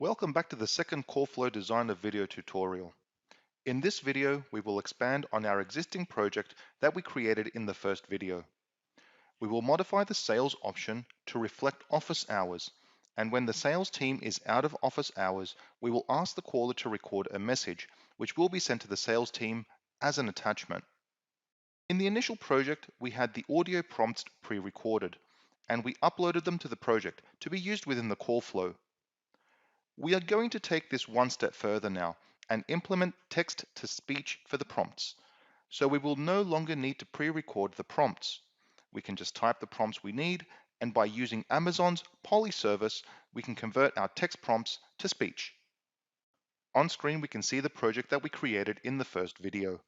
Welcome back to the second call flow designer video tutorial. In this video, we will expand on our existing project that we created in the first video. We will modify the sales option to reflect office hours, and when the sales team is out of office hours, we will ask the caller to record a message, which will be sent to the sales team as an attachment. In the initial project, we had the audio prompts pre-recorded, and we uploaded them to the project to be used within the call flow. We are going to take this one step further now and implement text-to-speech for the prompts. So we will no longer need to pre-record the prompts. We can just type the prompts we need, and by using Amazon's Poly service, we can convert our text prompts to speech. On screen, we can see the project that we created in the first video.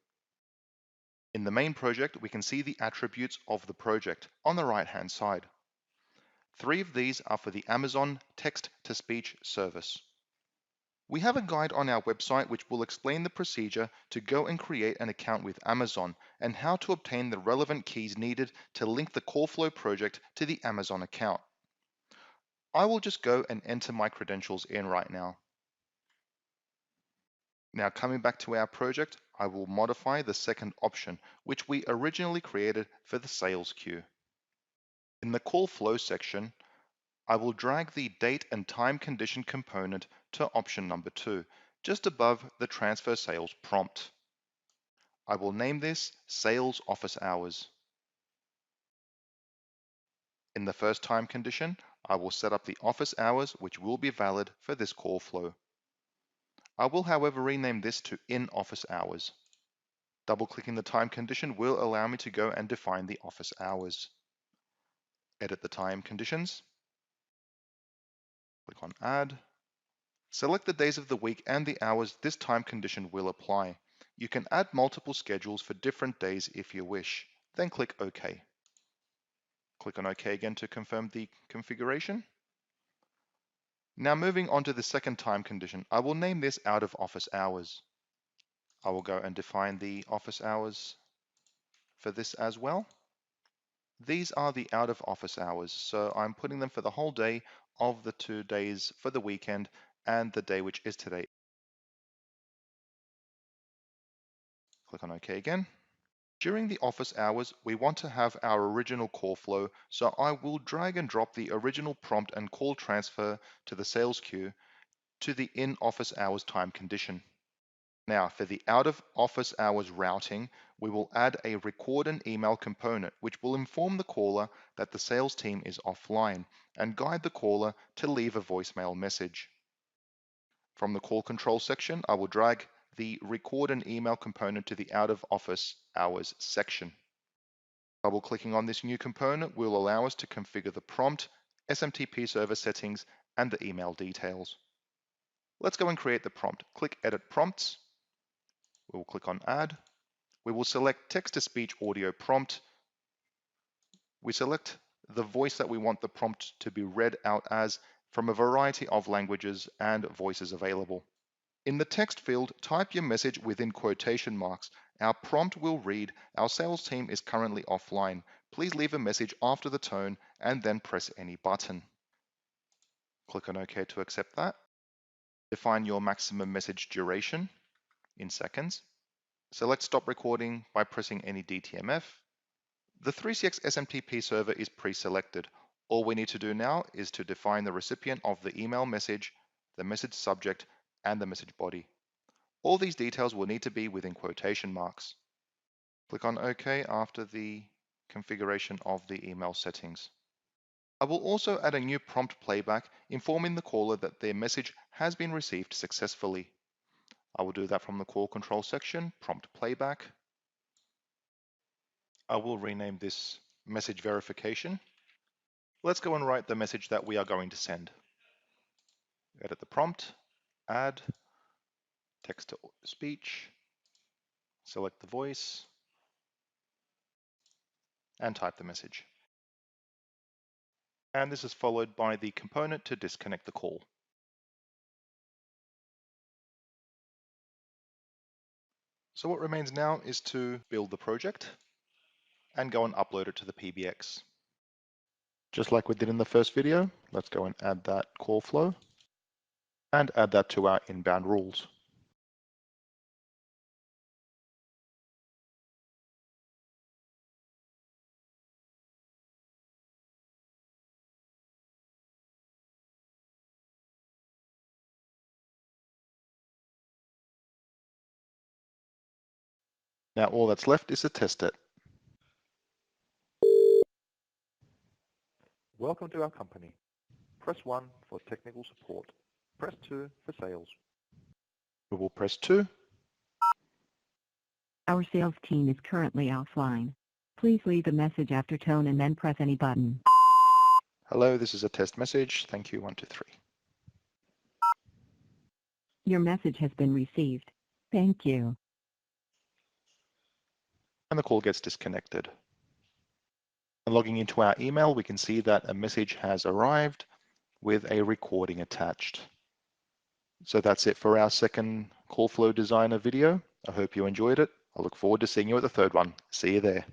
In the main project, we can see the attributes of the project on the right-hand side. 3 of these are for the Amazon text-to-speech service. We have a guide on our website which will explain the procedure to go and create an account with Amazon and how to obtain the relevant keys needed to link the CallFlow project to the Amazon account. I will just go and enter my credentials in right now. Now coming back to our project, I will modify the second option, which we originally created for the sales queue. In the CallFlow section, I will drag the date and time condition component to option number 2, just above the transfer sales prompt. I will name this sales office hours. In the first time condition, I will set up the office hours which will be valid for this call flow. I will, however, rename this to in office hours. Double-clicking the time condition will allow me to go and define the office hours. Edit the time conditions. Click on Add. Select the days of the week and the hours this time condition will apply. You can add multiple schedules for different days if you wish, then click OK. Click on OK again to confirm the configuration. Now moving on to the second time condition, I will name this out of office hours. I will go and define the office hours for this as well. These are the out of office hours, so I'm putting them for the whole day of the 2 days for the weekend and the day which is today. Click on OK again. During the office hours, we want to have our original call flow, so I will drag and drop the original prompt and call transfer to the sales queue to the in office hours time condition. Now for the out of office hours routing, we will add a record and email component which will inform the caller that the sales team is offline and guide the caller to leave a voicemail message. From the call control section, I will drag the record and email component to the out of office hours section. Double-clicking on this new component will allow us to configure the prompt, SMTP server settings, and the email details. Let's go and create the prompt. Click Edit Prompts. We will click on Add. We will select text-to-speech audio prompt. We select the voice that we want the prompt to be read out as from a variety of languages and voices available. In the text field, type your message within quotation marks. Our prompt will read, "Our sales team is currently offline. Please leave a message after the tone and then press any button." Click on OK to accept that. Define your maximum message duration in seconds. Select Stop Recording by pressing any DTMF. The 3CX SMTP server is pre-selected. All we need to do now is to define the recipient of the email message, the message subject, and the message body. All these details will need to be within quotation marks. Click on OK after the configuration of the email settings. I will also add a new prompt playback informing the caller that their message has been received successfully. I will do that from the call control section, prompt playback. I will rename this message verification. Let's go and write the message that we are going to send. Edit the prompt, add, text to speech, select the voice, and type the message. And this is followed by the component to disconnect the call. So what remains now is to build the project and go and upload it to the PBX. Just like we did in the first video, let's go and add that call flow. and add that to our inbound rules. Now all that's left is to test it. Welcome to our company. Press 1 for technical support. Press 2 for sales. We will press 2. Our sales team is currently offline. Please leave a message after tone and then press any button. Hello, this is a test message. Thank you, 1, 2, 3. Your message has been received. Thank you. And the call gets disconnected. And logging into our email, we can see that a message has arrived with a recording attached. So that's it for our second call flow designer video. I hope you enjoyed it. I look forward to seeing you at the third one. See you there.